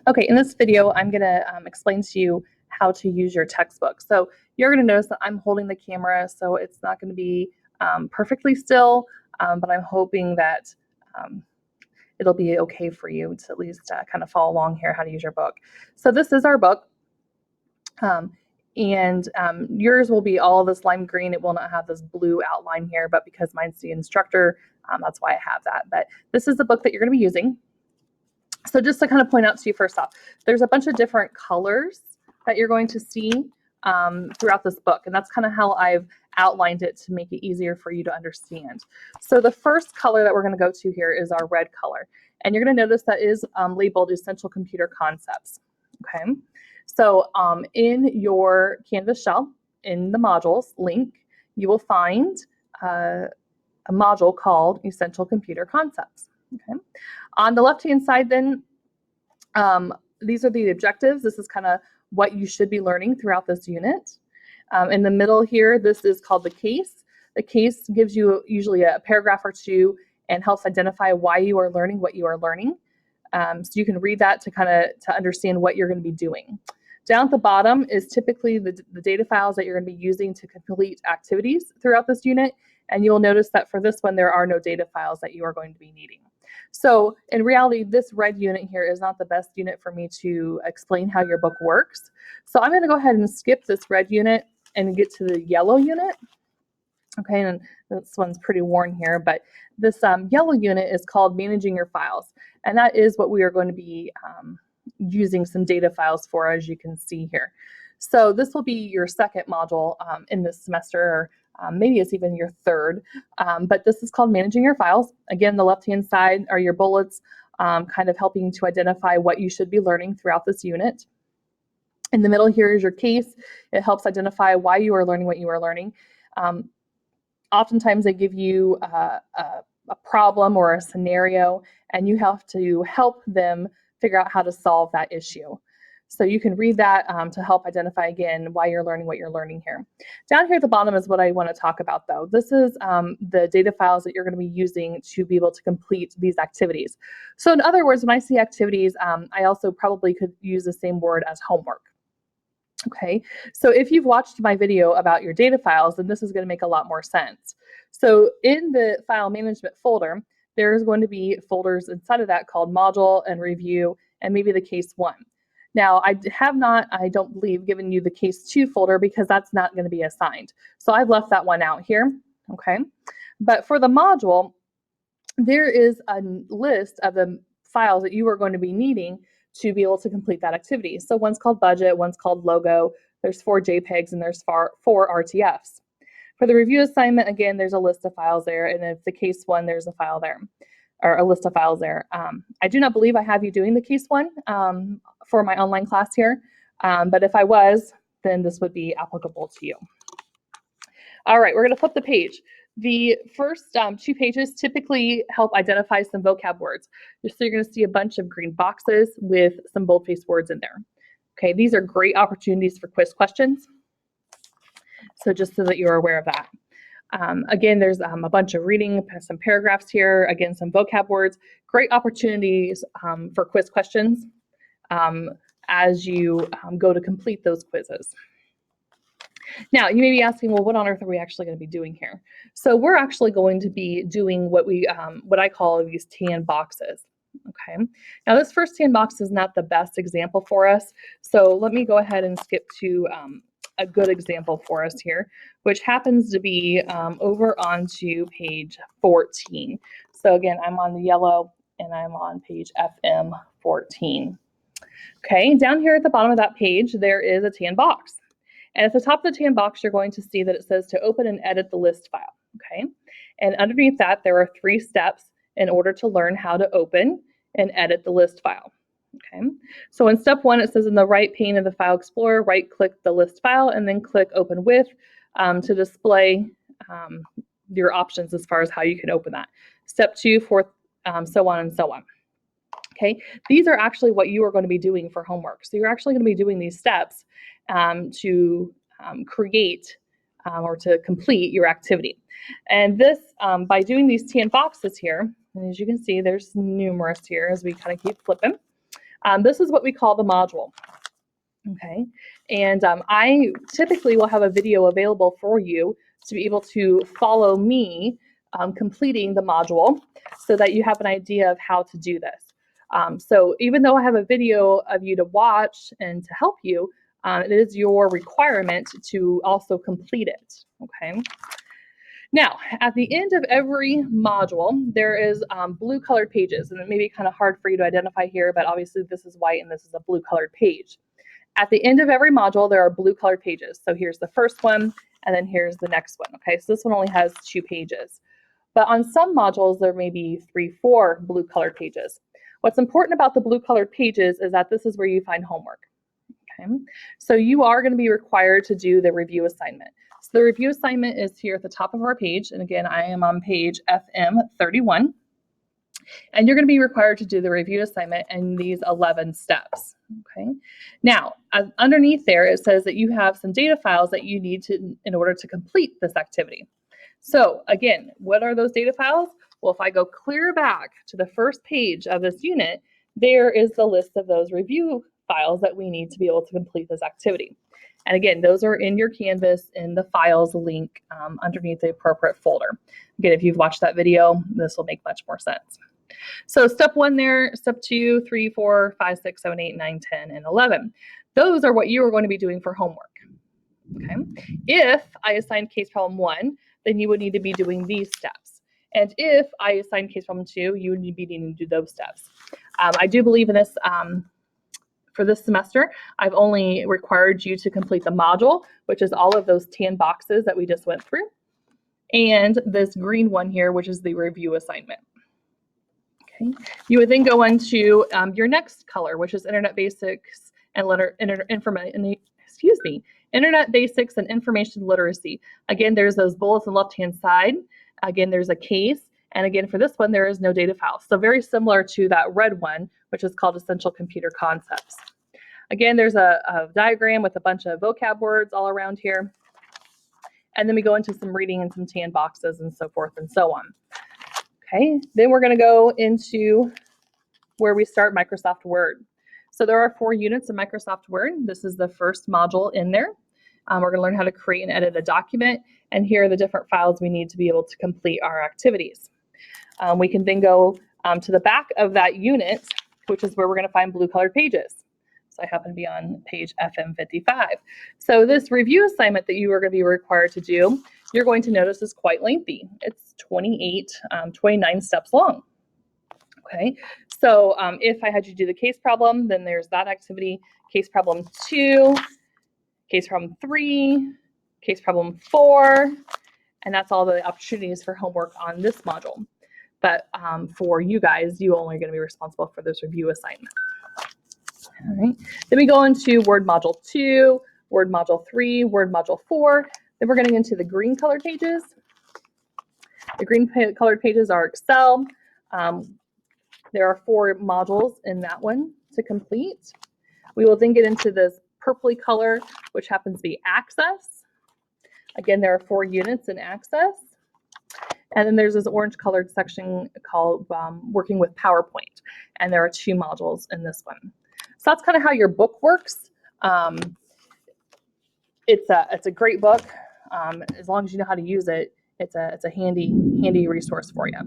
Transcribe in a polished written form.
Okay, in this video, I'm going to explain to you how to use your textbook. So you're going to notice that I'm holding the camera, so it's not going to be perfectly still, but I'm hoping that it'll be okay for you to at least kind of follow along here how to use your book. So this is our book, and yours will be all this lime green. It will not have this blue outline here, but because mine's the instructor, that's why I have that. But this is the book that you're going to be using. So just to kind of point out to you first off, there's a bunch of different colors that you're going to see throughout this book. And that's kind of how I've outlined it to make it easier for you to understand. So the first color that we're going to go to here is our red color. And you're going to notice that is labeled Essential Computer Concepts. Okay. So in your Canvas shell, in the modules link, you will find a module called Essential Computer Concepts. Okay. On the left-hand side then, these are the objectives. This is kind of what you should be learning throughout this unit. In the middle here, this is called the case. The case gives you usually a paragraph or two and helps identify why you are learning what you are learning. So you can read that to understand what you're going to be doing. Down at the bottom is typically the data files that you're going to be using to complete activities throughout this unit. And you'll notice that for this one, there are no data files that you are going to be needing. So in reality, this red unit here is not the best unit for me to explain how your book works. So I'm going to go ahead and skip this red unit and get to the yellow unit. Okay, and this one's pretty worn here, but this yellow unit is called Managing Your Files. And that is what we are going to be using some data files for, as you can see here. So this will be your second module in this semester, or maybe it's even your third, but this is called Managing Your Files. Again, the left-hand side are your bullets, kind of helping to identify what you should be learning throughout this unit. In the middle here is your case. It helps identify why you are learning what you are learning. Oftentimes they give you a problem or a scenario, and you have to help them figure out how to solve that issue. So you can read that to help identify, again, why you're learning what you're learning here. Down here at the bottom is what I want to talk about, though. This is the data files that you're going to be using to be able to complete these activities. So in other words, when I see activities, I also probably could use the same word as homework. Okay, so if you've watched my video about your data files, then this is going to make a lot more sense. So in the file management folder, there's going to be folders inside of that called module and review and maybe the case 1. Now, I have not, I don't believe, given you the case 2 folder because that's not going to be assigned. So I've left that one out here, okay? But for the module, there is a list of the files that you are going to be needing to be able to complete that activity. So one's called budget, one's called logo, there's 4 JPEGs, and there's 4 RTFs. For the review assignment, again, there's a list of files there, and if the case 1, there's a file there, or a list of files there. I do not believe I have you doing the case 1 for my online class here, but if I was, then this would be applicable to you. All right, we're going to flip the page. The first 2 pages typically help identify some vocab words. So you're going to see a bunch of green boxes with some boldface words in there. Okay, these are great opportunities for quiz questions. So just so that you're aware of that. Again, there's a bunch of reading, some paragraphs here, again, some vocab words, great opportunities for quiz questions as you go to complete those quizzes. Now, you may be asking, well, what on earth are we actually going to be doing here? So we're actually going to be doing what I call these tan boxes. Okay. Now, this first tan box is not the best example for us. So let me go ahead and skip to a good example for us here, which happens to be over onto page 14. So again, I'm on the yellow and I'm on page FM 14. Okay, down here at the bottom of that page, there is a tan box. And at the top of the tan box, you're going to see that it says to open and edit the list file, okay? And underneath that, there are 3 steps in order to learn how to open and edit the list file, okay? So in step 1, it says in the right pane of the File Explorer, right-click the list file and then click Open With to display your options as far as how you can open that. Step 2, 4, so on and so on. Okay, these are actually what you are going to be doing for homework. So you're actually going to be doing these steps to create or to complete your activity. And this, by doing these tan boxes here, and as you can see, there's numerous here as we kind of keep flipping. This is what we call the module. Okay, and I typically will have a video available for you to be able to follow me completing the module so that you have an idea of how to do this. So even though I have a video of you to watch and to help you, it is your requirement to also complete it, okay? Now, at the end of every module, there is blue colored pages, and it may be kind of hard for you to identify here, but obviously this is white and this is a blue colored page. At the end of every module, there are blue colored pages. So here's the first one, and then here's the next one, okay? So this one only has 2 pages. But on some modules, there may be 3, 4 blue colored pages. What's important about the blue colored pages is that this is where you find homework, okay? So you are going to be required to do the review assignment. So the review assignment is here at the top of our page, and again, I am on page FM31. And you're going to be required to do the review assignment in these 11 steps, okay? Now, underneath there, it says that you have some data files that you need to in order to complete this activity. So again, what are those data files? Well, if I go clear back to the first page of this unit, there is the list of those review files that we need to be able to complete this activity. And again, those are in your Canvas in the files link underneath the appropriate folder. Again, if you've watched that video, this will make much more sense. So step 1 there, step 2, 3, 4, 5, 6, 7, 8, 9, 10, and 11. Those are what you are going to be doing for homework, okay? If I assigned case problem 1, then you would need to be doing these steps. And if I assigned case problem 2, you would be needing to do those steps. I do believe in this, for this semester, I've only required you to complete the module, which is all of those tan boxes that we just went through, and this green one here, which is the review assignment. Okay. You would then go into your next color, which is Internet Basics and Internet Basics and Information Literacy. Again, there's those bullets on the left-hand side. Again, there's a case. And again, for this one, there is no data file. So very similar to that red one, which is called Essential Computer Concepts. Again, there's a diagram with a bunch of vocab words all around here. And then we go into some reading and some tan boxes and so forth and so on. Okay, then we're going to go into where we start Microsoft Word. So there are 4 units of Microsoft Word. This is the first module in there. We're going to learn how to create and edit a document, and here are the different files we need to be able to complete our activities. We can then go to the back of that unit, which is where we're going to find blue colored pages. So I happen to be on page FM55. So this review assignment that you are going to be required to do, you're going to notice is quite lengthy. It's 29 steps long. Okay, so if I had you do the case problem, then there's that activity, case problem 2, case problem 3, case problem 4, and that's all the opportunities for homework on this module. But for you guys, you only are going to be responsible for this review assignment. All right, then we go into Word Module 2, Word Module 3, Word Module 4. Then we're getting into the green colored pages. The green colored pages are Excel. There are 4 modules in that one to complete. We will then get into this purpley color, which happens to be Access. Again, there are 4 units in Access. And then there's this orange colored section called Working with PowerPoint. And there are 2 modules in this one. So that's kind of how your book works. It's a great book. As long as you know how to use it, it's a handy resource for you.